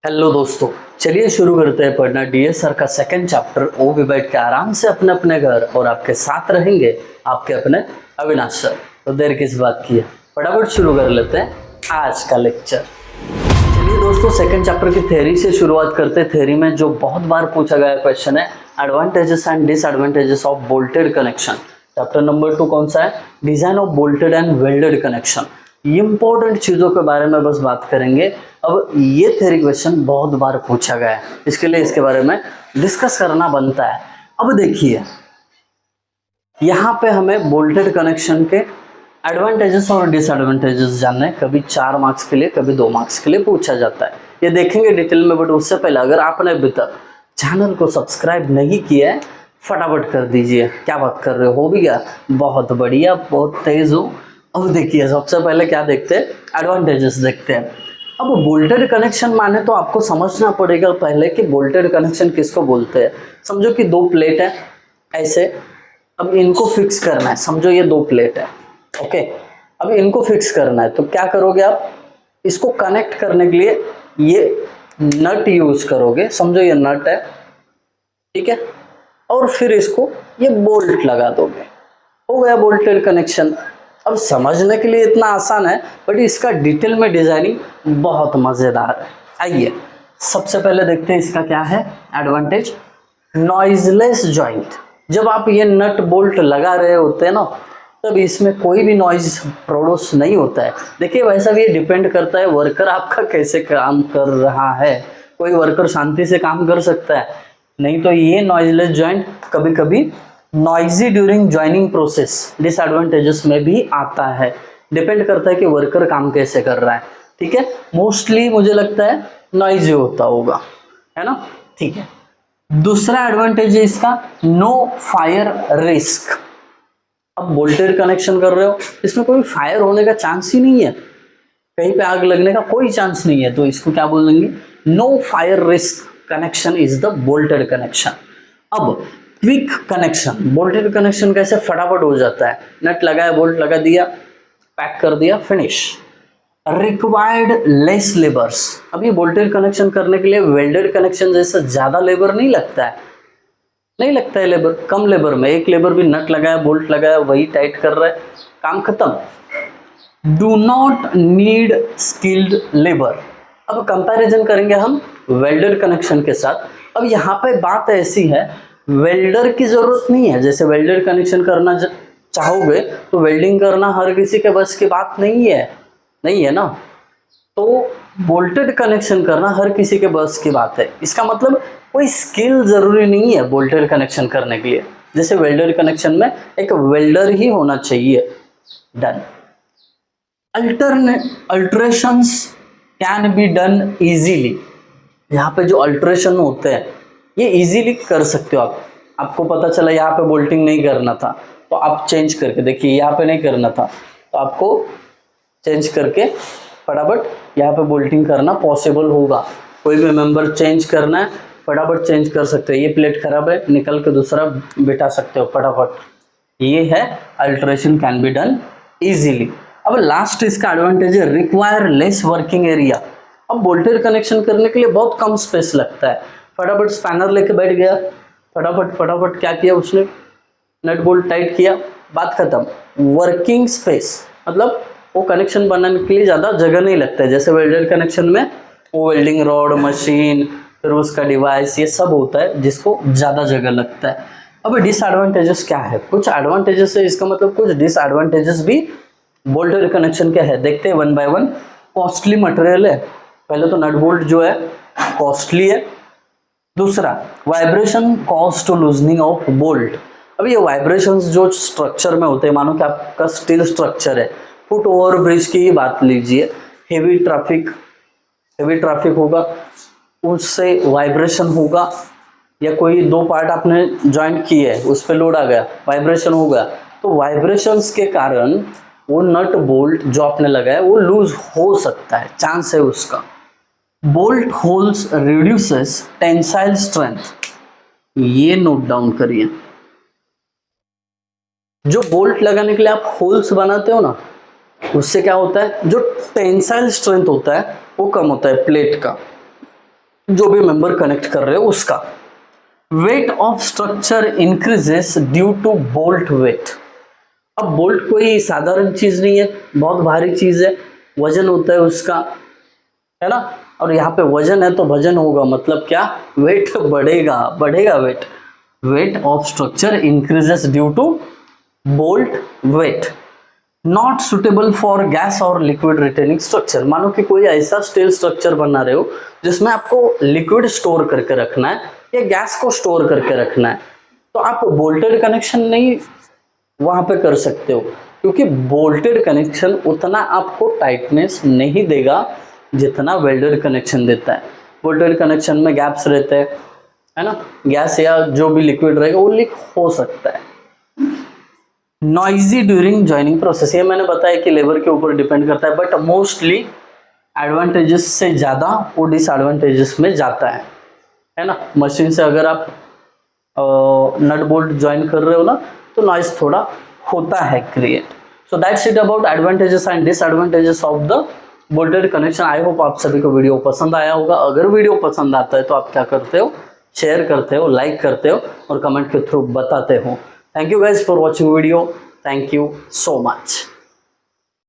Hello दोस्तों, चलिए शुरू करते हैं पढ़ना डीएस सर का सेकंड चैप्टर। वो भी बैठ के आराम से अपने अपने घर और आपके साथ रहेंगे आपके अपने अविनाश सर। तो देर किस बात की है, फटाफट शुरू कर लेते हैं आज का लेक्चर। चलिए दोस्तों, सेकंड चैप्टर की थ्योरी से शुरुआत करते हैं। थ्योरी में जो बहुत बार पूछा गया क्वेश्चन है advantages and disadvantages of bolted connection. Chapter number 2 कौन सा है? Design of bolted and welded connection. Important चीजों के बारे में बस बात करेंगे। अब ये थ्योरी क्वेश्चन बहुत बार पूछा गया है, इसके लिए इसके बारे में डिस्कस करना बनता है। अब देखिए, यहाँ पे हमें बोल्टेड कनेक्शन के एडवांटेजेस और डिसएडवांटेजेस जानना है। कभी 4 मार्क्स के लिए, कभी 2 मार्क्स के लिए पूछा जाता है। ये देखेंगे डिटेल में, बट उससे पहले अगर आपने अभी तक चैनल को सब्सक्राइब नहीं किया है, फटाफट कर दीजिए। क्या बात कर रहे हो भी गया? बहुत बढ़िया, बहुत तेज हो। अब देखिए, सबसे पहले क्या देखते हैं? एडवांटेजेस देखते हैं। अब बोल्टेड कनेक्शन माने तो आपको समझना पड़ेगा पहले कि बोल्टेड कनेक्शन किसको बोलते हैं। समझो कि 2 प्लेट है ऐसे, अब इनको फिक्स करना है। समझो ये 2 प्लेट है, ओके। अब इनको फिक्स करना है तो क्या करोगे आप? इसको कनेक्ट करने के लिए ये नट यूज करोगे। समझो ये नट है, ठीक है, और फिर इसको ये बोल्ट लगा दोगे, हो गया बोल्टेड कनेक्शन। अब समझने के लिए इतना आसान है, बट इसका डिटेल में डिजाइनिंग बहुत मजेदार है। आइए सबसे पहले देखते हैं इसका क्या है एडवांटेज। Noiseless joint. जब आप ये नट बोल्ट लगा रहे होते हैं ना, तब इसमें कोई भी नॉइज प्रोड्यूस नहीं होता है। देखिए, वैसा भी ये डिपेंड करता है वर्कर आपका कैसे काम कर रहा है। कोई वर्कर शांति से काम कर सकता है, नहीं तो ये नॉइजलेस जॉइंट कभी कभी noisy during joining process disadvantages में भी आता है। डिपेंड करता है कि वर्कर काम कैसे कर रहा है, ठीक है। मोस्टली मुझे लगता है नॉइजी होता होगा, है ना, ठीक है। दूसरा एडवांटेज है इसका, नो फायर रिस्क। अब बोल्टेड कनेक्शन कर रहे हो, इसमें कोई फायर होने का चांस ही नहीं है, कहीं पे आग लगने का कोई चांस नहीं है, तो इसको क्या बोलेंगे? No fire risk connection is the bolted connection. अब क्विक कनेक्शन। बोल्टेड कनेक्शन कैसे फटाफट हो जाता है, नट लगाया, बोल्ट लगा दिया, पैक कर दिया, फिनिश। Required less labours. अब ये बोल्टेड कनेक्शन करने के लिए वेल्डेड कनेक्शन जैसा ज्यादा लेबर नहीं लगता है, नहीं लगता है लेबर। कम लेबर में, एक लेबर भी नट लगाया, बोल्ट लगाया, वही टाइट कर रहा है, काम खत्म। Do not need skilled labour. अब कंपैरिजन करेंगे हम वेल्डेड कनेक्शन के साथ। अब यहाँ पे बात ऐसी है, वेल्डर की जरूरत नहीं है। जैसे वेल्डेड कनेक्शन करना चाहोगे तो वेल्डिंग करना हर किसी के बस की बात नहीं है, नहीं है ना। तो बोल्टेड कनेक्शन करना हर किसी के बस की बात है। इसका मतलब कोई स्किल जरूरी नहीं है बोल्टेड कनेक्शन करने के लिए। जैसे वेल्डेड कनेक्शन में एक वेल्डर ही होना चाहिए। Done. Alterations can be done easily. यहाँ पे जो अल्टरेशन होते हैं ये इजीली कर सकते हो आप। आपको पता चला यहाँ पे बोल्टिंग नहीं करना था, तो आप चेंज करके देखिए, यहाँ पे नहीं करना था तो आपको चेंज करके फटाफट यहाँ पे बोल्टिंग करना पॉसिबल होगा। कोई भी मेंबर चेंज करना है, फटाफट चेंज कर सकते हो। ये प्लेट खराब है, निकल के दूसरा बिठा सकते हो फटाफट। ये है alteration can be done easily. अब लास्ट इसका एडवांटेज है, रिक्वायर लेस वर्किंग एरिया। अब बोल्टेड कनेक्शन करने के लिए बहुत कम स्पेस लगता है। फटाफट स्पैनर लेके बैठ गया, फटाफट फटाफट क्या किया उसने, नट बोल्ट टाइट किया, बात खत्म। वर्किंग स्पेस मतलब वो कनेक्शन बनाने के लिए ज़्यादा जगह नहीं लगता है। जैसे वेल्डेड कनेक्शन में वो वेल्डिंग रॉड, मशीन, फिर उसका डिवाइस, ये सब होता है जिसको ज़्यादा जगह लगता है। अब डिसएडवांटेजेस क्या है? कुछ एडवांटेजेस है, इसका मतलब कुछ डिसएडवांटेजेस भी बोल्टेड कनेक्शन क्या है, देखते हैं one by one. Costly material है। पहले तो नट बोल्ट जो है कॉस्टली है। दूसरा, vibration cause to loosening of bolt. अब ये वाइब्रेशंस जो स्ट्रक्चर में होते हैं, मानो कि आपका स्टील स्ट्रक्चर है, फुट ओवर ब्रिज की ही बात लीजिए, हेवी ट्रैफिक होगा, उससे वाइब्रेशन होगा। या कोई 2 पार्ट आपने ज्वाइंट किए है, उस पर लोड आ गया, वाइब्रेशन होगा। तो वाइब्रेशंस के कारण वो नट बोल्ट जो आपने लगाया वो लूज हो सकता है, चांस है उसका। Bolt holes reduces tensile strength. ये नोट डाउन करिए। जो बोल्ट लगाने के लिए आप होल्स बनाते हो ना, उससे क्या होता है, जो टेंसाइल स्ट्रेंथ होता है वो कम होता है प्लेट का। जो भी मेंबर कनेक्ट कर रहे हो उसका। Weight of structure increases due to bolt weight. अब बोल्ट कोई साधारण चीज नहीं है, बहुत भारी चीज है, वजन होता है उसका, है ना। और यहाँ पे वजन है तो वजन होगा, मतलब क्या, वेट बढ़ेगा, बढ़ेगा weight. Weight of structure increases due to bolt weight. Not suitable for gas और लिक्विड रिटेनिंग स्ट्रक्चर। मानो कि कोई ऐसा स्टील स्ट्रक्चर बना रहे हो जिसमें आपको लिक्विड स्टोर करके रखना है या गैस को स्टोर करके रखना है, तो आप बोल्टेड कनेक्शन नहीं वहां पे कर सकते हो, क्योंकि बोल्टेड कनेक्शन उतना आपको टाइटनेस नहीं देगा जितना वेल्डेड कनेक्शन देता है। बोल्टेड कनेक्शन में गैप्स रहते हैं, है ना, गैस या जो भी लिक्विड रहेगा वो लीक हो सकता है। नॉइजी ड्यूरिंग जॉइनिंग प्रोसेस, ये मैंने बताया कि लेबर के ऊपर डिपेंड करता है, बट मोस्टली एडवांटेजेस से ज़्यादा वो डिसएडवांटेजेस में जाता है ना। मशीन से अगर आप नट बोल्ट ज्वाइन कर रहे हो ना, तो नॉइज थोड़ा होता है create. So that's it about advantages and disadvantages of the bolted connection. I hope आप सभी को वीडियो पसंद आया होगा। अगर वीडियो पसंद आता है तो आप क्या करते हो, शेयर करते हो, लाइक करते हो और कमेंट के थ्रू बताते हो। Thank you guys for watching video. Thank you so much.